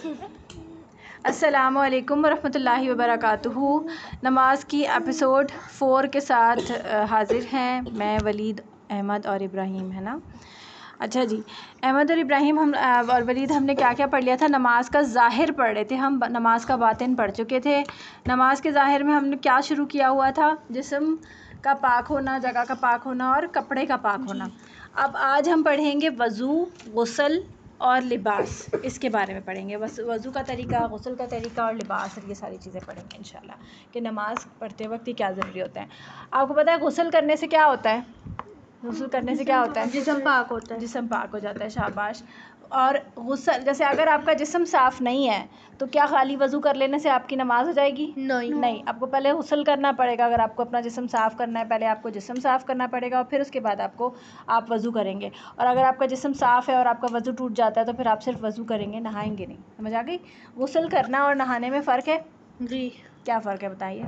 السلام علیکم ورحمۃ اللہ وبرکاتہ۔ نماز کی ایپیسوڈ 4 کے ساتھ حاضر ہیں میں، ولید، احمد اور ابراہیم، ہے نا؟ اچھا جی، احمد اور ابراہیم اور ولید ہم نے کیا کیا پڑھ لیا تھا؟ نماز کا ظاہر پڑھ رہے تھے ہم، نماز کا باطن پڑھ چکے تھے۔ نماز کے ظاہر میں ہم نے کیا شروع کیا ہوا تھا؟ جسم کا پاک ہونا، جگہ کا پاک ہونا اور کپڑے کا پاک ہونا۔ اب آج ہم پڑھیں گے وضو، غسل اور لباس، اس کے بارے میں پڑھیں گے۔ وضو کا طریقہ، غسل کا طریقہ اور لباس، اور یہ ساری چیزیں پڑھیں گے انشاءاللہ کہ نماز پڑھتے وقت یہ کیا ضروری ہوتا ہے۔ آپ کو پتہ ہے غسل کرنے سے کیا ہوتا ہے؟ غسل کرنے سے کیا ہوتا ہے؟ جسم پاک ہوتا ہے، جسم پاک ہو جاتا ہے، شاباش۔ اور غسل، جیسے اگر آپ کا جسم صاف نہیں ہے تو کیا خالی وضو کر لینے سے آپ کی نماز ہو جائے گی؟ نہیں، آپ کو پہلے غسل کرنا پڑے گا۔ اگر آپ کو اپنا جسم صاف کرنا ہے، پہلے آپ کو جسم صاف کرنا پڑے گا اور پھر اس کے بعد آپ وضو کریں گے۔ اور اگر آپ کا جسم صاف ہے اور آپ کا وضو ٹوٹ جاتا ہے تو پھر آپ صرف وضو کریں گے، نہائیں گے نہیں۔ سمجھ آ گئی؟ غسل کرنا اور نہانے میں فرق ہے؟ جی۔ کیا فرق ہے بتائیے؟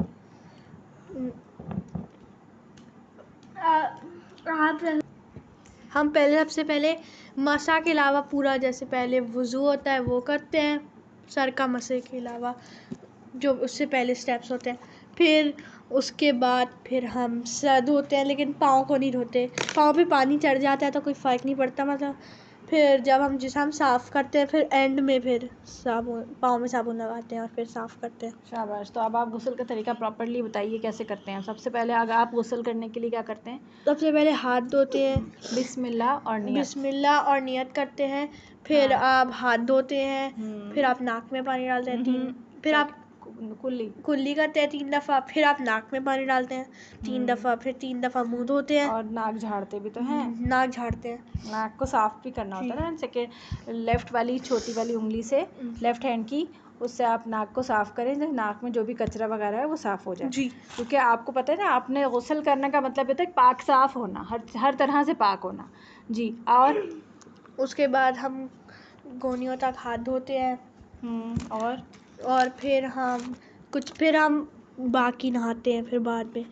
ہم سب سے پہلے مسح کے علاوہ پورا، جیسے پہلے وضو ہوتا ہے وہ کرتے ہیں، سر کا مسح کے علاوہ جو اس سے پہلے سٹیپس ہوتے ہیں۔ پھر اس کے بعد پھر ہم سر دھوتے ہیں، لیکن پاؤں کو نہیں دھوتے۔ پاؤں پہ پانی چڑھ جاتا ہے تو کوئی فرق نہیں پڑتا، مطلب پھر جب ہم جسم صاف کرتے ہیں پھر اینڈ میں پھر پاؤں میں صابن لگاتے ہیں اور پھر صاف کرتے ہیں۔ شاباش۔ تو اب آپ غسل کا طریقہ پراپرلی بتائیے کیسے کرتے ہیں۔ سب سے پہلے اگر آپ غسل کرنے کے لیے کیا کرتے ہیں؟ سب سے پہلے ہاتھ دھوتے ہیں، بسم اللہ اور نیت۔ بسم اللہ اور نیت کرتے ہیں، پھر آپ ہاتھ دھوتے ہیں، پھر آپ ناک میں پانی ڈالتے ہیں پھر آپ کلی کرتے ہیں 3 دفعہ، پھر آپ ناک میں پانی ڈالتے ہیں 3 دفعہ، پھر 3 دفعہ منہ دھوتے ہیں اور ناک جھاڑتے بھی تو ہیں۔ ناک جھاڑتے ہیں، ناک کو صاف بھی کرنا ہوتا ہے نا، سیکنڈ لیفٹ والی چھوٹی والی انگلی سے، لیفٹ ہینڈ کی، اس سے آپ ناک کو صاف کریں، ناک میں جو بھی کچرا وغیرہ ہے وہ صاف ہو جائے۔ جی، کیونکہ آپ کو پتہ ہے نا، آپ نے غسل کرنے کا مطلب ہوتا ہے پاک صاف ہونا، ہر طرح سے پاک ہونا۔ جی، اور اس کے بعد ہم گونیوں تک ہاتھ دھوتے ہیں اور پھر ہم باقی نہاتے ہیں پھر بعد میں۔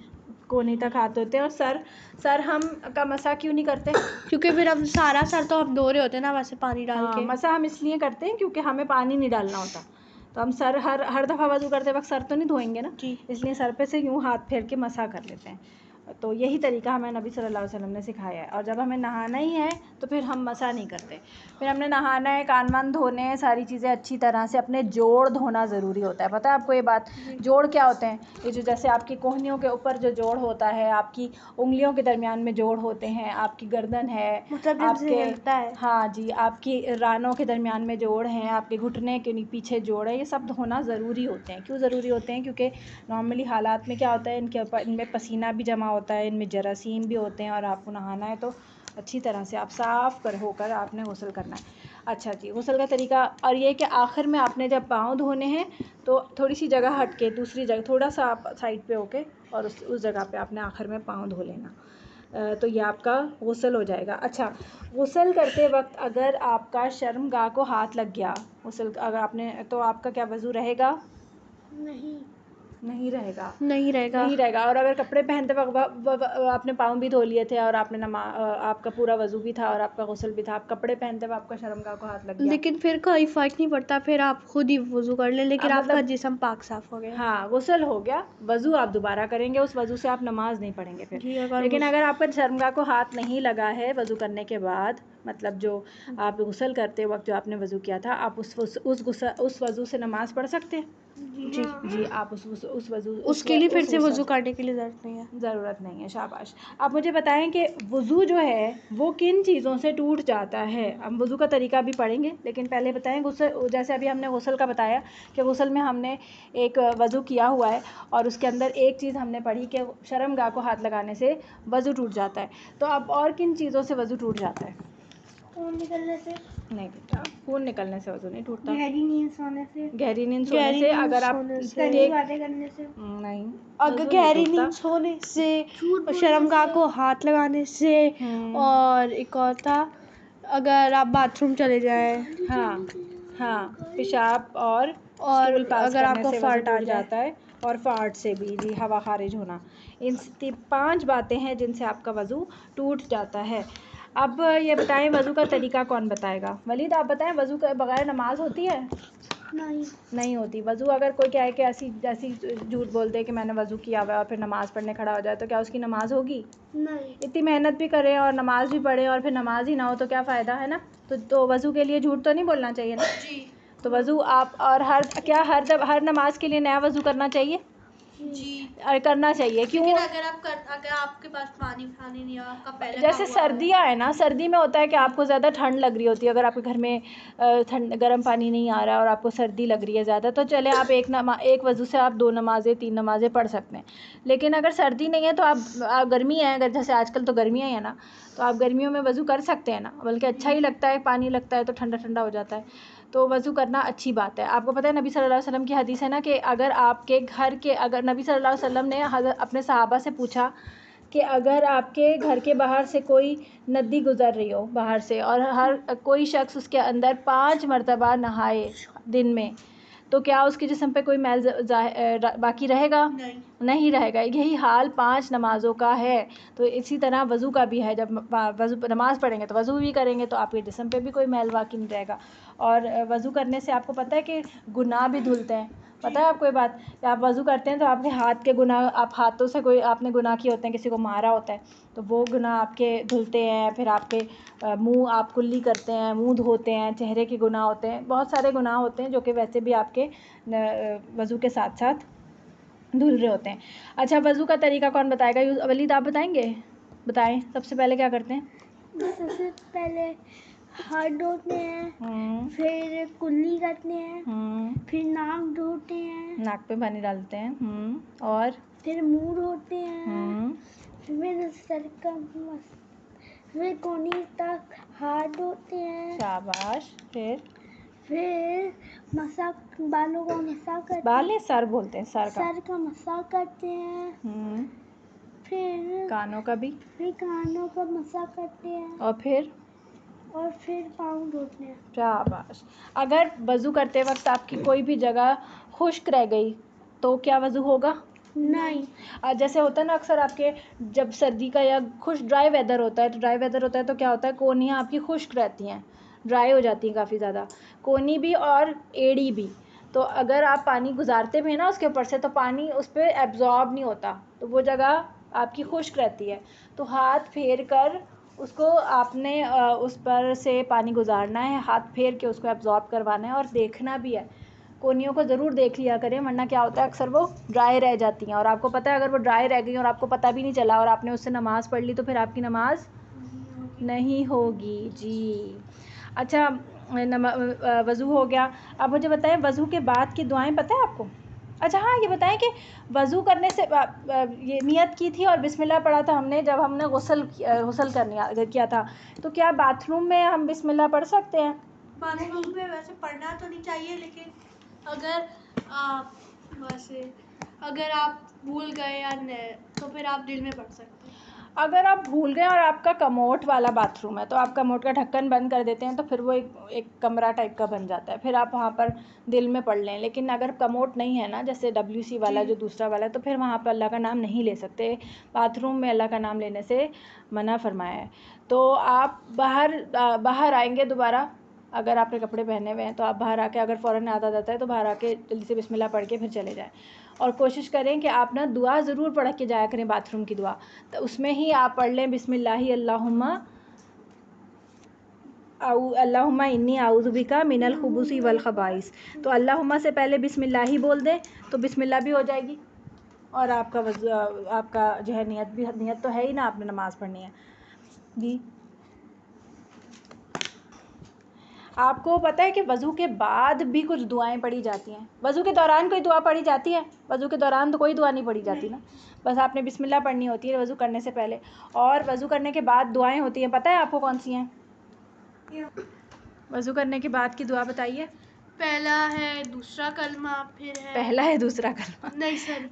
کونی تک ہاتھ دھوتے ہیں۔ اور سر ہم کا مسح کیوں نہیں کرتے؟ کیونکہ پھر ہم سارا سر تو ہم دھو رہے ہوتے ہیں نا ویسے پانی ڈال کے۔ مسح ہم اس لیے کرتے ہیں کیونکہ ہمیں پانی نہیں ڈالنا ہوتا، تو ہم سر ہر دفعہ وضو کرتے وقت سر تو نہیں دھوئیں گے نا، جی، اس لیے سر پہ سے یوں ہاتھ پھیر کے مسح کر لیتے ہیں۔ تو یہی طریقہ ہمیں نبی صلی اللہ علیہ وسلم نے سکھایا ہے۔ اور جب ہمیں نہانا ہی ہے تو پھر ہم مسح نہیں کرتے، پھر ہم نے نہانا ہے، کان وان دھونے ہیں، ساری چیزیں اچھی طرح سے، اپنے جوڑ دھونا ضروری ہوتا ہے۔ پتہ ہے آپ کو یہ بات؟ جوڑ کیا ہوتے ہیں؟ یہ جو جیسے آپ کی کوہنیوں کے اوپر جو جوڑ ہوتا ہے، آپ کی انگلیوں کے درمیان میں جوڑ ہوتے ہیں، آپ کی گردن ہے، مطلب آپ کے ہاں جی، آپ کی رانوں کے درمیان میں جوڑ ہیں، آپ کے گھٹنے کے پیچھے جوڑ ہے، یہ سب دھونا ضروری ہوتے ہیں۔ کیوں ضروری ہوتے ہیں؟ کیونکہ نارملی حالات میں کیا ہوتا ہے، ان میں پسینہ بھی جمع ہوتا ہے، ان میں جراثیم بھی ہوتے ہیں، اور آپ کو نہانا ہے تو اچھی طرح سے آپ صاف ہو کر آپ نے غسل کرنا ہے۔ اچھا جی، غسل کا طریقہ اور یہ کہ آخر میں آپ نے جب پاؤں دھونے ہیں تو تھوڑی سی جگہ ہٹ کے، دوسری جگہ تھوڑا سا آپ سائڈ پہ ہو کے، اور اس جگہ پہ آپ نے آخر میں پاؤں دھو لینا، تو یہ آپ کا غسل ہو جائے گا۔ اچھا، غسل کرتے وقت اگر آپ کا شرمگاہ کو ہاتھ لگ گیا، اگر آپ نے، تو آپ کا کیا وضو رہے گا؟ نہیں رہے گا۔ اور اگر کپڑے پہنتے وقت آپ نے پاؤں بھی دھو لیے تھے اور آپ کا پورا وضو بھی تھا اور آپ کا غسل بھی تھا، آپ کپڑے پہنتے ہوئے آپ کا شرمگاہ کو ہاتھ لگ گیا، لیکن پھر کوئی فرق نہیں پڑتا، پھر آپ خود ہی وضو کر لیں، لیکن آپ کا جسم پاک صاف ہو گیا۔ ہاں، غسل ہو گیا، وضو آپ دوبارہ کریں گے، اس وضو سے آپ نماز نہیں پڑھیں گے پھر۔ لیکن اگر آپ کا شرمگاہ کو ہاتھ نہیں لگا ہے وضو کرنے کے بعد، مطلب جو آپ غسل کرتے وقت جو آپ نے وضو کیا تھا، آپ اس وضو سے نماز پڑھ سکتے ہیں؟ جی، آپ اس وضو، اس کے لیے پھر سے وضو کرنے کی ضرورت نہیں ہے۔ شاباش۔ آپ مجھے بتائیں کہ وضو جو ہے وہ کن چیزوں سے ٹوٹ جاتا ہے؟ ہم وضو کا طریقہ بھی پڑھیں گے، لیکن پہلے بتائیں غسل، جیسے ابھی ہم نے غسل کا بتایا کہ غسل میں ہم نے ایک وضو کیا ہوا ہے اور اس کے اندر ایک چیز ہم نے پڑھی کہ شرمگاہ کو ہاتھ لگانے سے وضو ٹوٹ جاتا ہے، تو اب اور کن چیزوں سے وضو ٹوٹ جاتا ہے؟ خون نکلنے سے نہیں بیٹا، خون نکلنے سے وضو نہیں ٹوٹتا۔ گہری نیند سونے سے اگر آپ باتیں کرنے سے نہیں، اگر گہری نیند سونے سے، شرمگاہ کو ہاتھ لگانے سے، اور ایک اور تھا اگر آپ باتھ روم چلے جائیں، ہاں، پیشاب اور اسٹول پاس اگر آپ کرنے کو سے وضو ٹوٹ جاتا ہے، اور فارٹ سے بھی، جی، ہوا خارج ہونا، ان 5 باتیں ہیں جن سے آپ کا وضو ٹوٹ جاتا ہے۔ اب یہ بتائیں وضو کا طریقہ کون بتائے گا؟ ولید آپ بتائیں، وضو کے بغیر نماز ہوتی ہے؟ نہیں ہوتی. وضو اگر کوئی کہے کہ ایسی جھوٹ بول دے کہ میں نے وضو کیا ہوا ہے اور پھر نماز پڑھنے کھڑا ہو جائے تو کیا اس کی نماز ہوگی؟ نہیں. اتنی محنت بھی کرے اور نماز بھی پڑھے اور پھر نماز ہی نہ ہو تو کیا فائدہ ہے نا. تو وضو کے لیے جھوٹ تو نہیں بولنا چاہیے نا. جی. تو وضو آپ اور ہر نماز کے لیے نیا وضو کرنا چاہیے. جی. اور کرنا چاہیے. کیوں؟ اگر آپ کے پاس پانی نہیں ہے، آپ کا پہلے جیسے سردیاں ہیں نا، سردی میں ہوتا ہے کہ آپ کو زیادہ ٹھنڈ لگ رہی ہوتی ہے. اگر آپ کے گھر میں گرم پانی نہیں آ رہا ہے اور آپ کو سردی لگ رہی ہے زیادہ تو چلے آپ ایک وضو سے آپ 2 نمازیں 3 نمازیں پڑھ سکتے ہیں. لیکن اگر سردی نہیں ہے تو آپ گرمی ہے، اگر جیسے آج کل تو گرمیاں ہی ہیں نا، تو آپ گرمیوں میں وضو کر سکتے ہیں نا. بلکہ اچھا ہی لگتا ہے، پانی لگتا ہے تو ٹھنڈا ٹھنڈا ہو جاتا ہے. تو وضو کرنا اچھی بات ہے. آپ کو پتہ ہے نبی صلی اللہ علیہ وسلم کی حدیث ہے نا کہ اگر آپ کے گھر کے اگر نبی صلی اللہ علیہ وسلم نے اپنے صحابہ سے پوچھا کہ اگر آپ کے گھر کے باہر سے کوئی ندی گزر رہی ہو باہر سے اور کوئی شخص اس کے اندر 5 مرتبہ نہائے دن میں تو کیا اس کے جسم پہ کوئی میل باقی رہے گا؟ نہیں رہے گا. یہی حال 5 نمازوں کا ہے. تو اسی طرح وضو کا بھی ہے. جب نماز پڑھیں گے تو وضو بھی کریں گے تو آپ کے جسم پہ بھی کوئی میل باقی نہیں رہے گا. اور وضو کرنے سے آپ کو پتہ ہے کہ گناہ بھی دھلتے ہیں. پتہ ہے آپ کو یہ بات کہ آپ وضو کرتے ہیں تو آپ کے ہاتھ کے گناہ، آپ ہاتھوں سے آپ نے گناہ کیے ہوتے ہیں، کسی کو مارا ہوتا ہے تو وہ گناہ آپ کے دھلتے ہیں. پھر آپ کے منہ آپ کلی کرتے ہیں، منہ دھوتے ہیں، چہرے کے گناہ ہوتے ہیں، بہت سارے گناہ ہوتے ہیں جو کہ ویسے بھی آپ کے وضو کے ساتھ ساتھ دھل رہے ہوتے ہیں. اچھا، وضو کا طریقہ کون بتائے گا؟ ولید آپ بتائیں گے؟ بتائیں. سب سے پہلے کیا کرتے ہیں؟ سب سے پہلے ہاتھ دھوتے ہیں، پھر کلی کرتے ہیں، پھر ناک دھوتے ہیں، ناک پہ پانی ڈالتے ہیں، اور پھر منہ دھوتے ہیں، پھر سر کا پھر کونی تک ہاتھ دھوتے ہیں. شاباش. پھر بالوں کا مسح کرتے ہیں. بال نہیں، سر بولتے ہیں. سر کا مسح کرتے ہیں. پھر کانوں کا بھی. پھر کانوں کا مسح کرتے ہیں. اور پھر پاؤں دھوتے ہیں. شاباش. اگر وضو کرتے وقت آپ کی کوئی بھی جگہ خشک رہ گئی تو کیا وضو ہوگا؟ نہیں. جیسے ہوتا ہے نا اکثر آپ کے جب سردی کا یا ڈرائی ویدر ہوتا ہے تو کیا ہوتا ہے کونیاں آپ کی خشک رہتی ہیں، ڈرائی ہو جاتی ہیں کافی زیادہ، کونی بھی اور ایڑی بھی. تو اگر آپ پانی گزارتے بھی ہیں نا اس کے اوپر سے تو پانی اس پہ ایبزارب نہیں ہوتا، تو وہ جگہ آپ کی خشک رہتی ہے. تو ہاتھ پھیر کر اس کو آپ نے اس پر سے پانی گزارنا ہے، ہاتھ پھیر کے اس کو ایبزارب کروانا ہے. اور دیکھنا بھی ہے، کونیوں کو ضرور دیکھ لیا کریں ورنہ کیا ہوتا ہے اکثر وہ ڈرائی رہ جاتی ہیں. اور آپ کو پتہ ہے اگر وہ ڈرائی رہ گئی اور آپ کو پتہ بھی نہیں چلا اور آپ نے اس سے نماز پڑھ لی تو پھر آپ کی نماز نہیں ہوگی. جی. اچھا، وضو ہو گیا. اب مجھے بتائیں وضو کے بعد کی دعائیں پتہ ہے آپ کو؟ اچھا ہاں، یہ بتائیں کہ وضو کرنے سے یہ نیت کی تھی اور بسم اللہ پڑھا تھا ہم نے جب ہم نے غسل کیا تھا، تو کیا باتھ روم میں ہم بسم اللہ پڑھ سکتے ہیں؟ باتھ روم میں ویسے پڑھنا تو نہیں چاہیے، لیکن اگر آپ بھول گئے یا تو پھر آپ دل میں پڑھ سکتے ہیں. اگر آپ بھول گئے اور آپ کا کموڈ والا باتھ روم ہے تو آپ کموڈ کا ڈھکن بند کر دیتے ہیں تو پھر وہ ایک کمرہ ٹائپ کا بن جاتا ہے، پھر آپ وہاں پر دل میں پڑھ لیں. لیکن اگر کموڈ نہیں ہے نا، جیسے WC والا جو دوسرا والا ہے، تو پھر وہاں پہ اللہ کا نام نہیں لے سکتے. باتھ روم میں اللہ کا نام لینے سے منع فرمایا ہے. تو آپ باہر آئیں گے دوبارہ، اگر آپ نے کپڑے پہنے ہوئے ہیں تو آپ باہر آ کے اگر فوراً یاد آ جاتا ہے تو باہر آ کے جلدی سے بسم اللہ پڑھ کے پھر چلے جائیں. اور کوشش کریں کہ آپ نا دعا ضرور پڑھ کے جایا کریں، باتھ روم کی دعا. تو اس میں ہی آپ پڑھ لیں بسم اللہ اللہم انی اعوذ بک من الخبث والخبائث. تو اللہم سے پہلے بسم اللہ ہی بول دیں تو بسم اللہ بھی ہو جائے گی اور آپ کا جو ہے نیت تو ہے ہی نا، آپ نے نماز پڑھنی ہے. جی. آپ کو پتہ ہے کہ وضو کے بعد بھی کچھ دعائیں پڑھی جاتی ہیں. وضو کے دوران کوئی دعا پڑھی جاتی ہے؟ وضو کے دوران تو کوئی دعا نہیں پڑھی جاتی نا، بس آپ نے بسم اللہ پڑھنی ہوتی ہے وضو کرنے سے پہلے. اور وضو کرنے کے بعد دعائیں ہوتی ہیں، پتہ ہے آپ کو کون سی ہیں؟ وضو کرنے کے بعد کی دعا بتائیے. پہلا ہے دوسرا کلمہ، پھر ہے پہلا ہے دوسرا کلمہ نہیں سوری،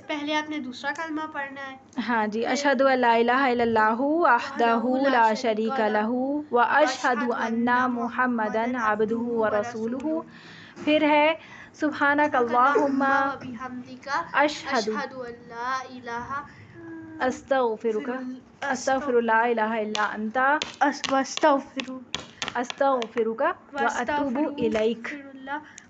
پہلے آپ نے دوسرا کلمہ پڑھنا ہے. ہاں جی. اشہد ان لا الہ الا اللہ وحدہ لا شریک لہ واشہد ان محمدا عبدہ ورسولہ. پھر ہے سبحانک اللہم وبحمدک اشہد ان لا الہ استغفر لا الہ الا انت استغفرک واتوب الیک.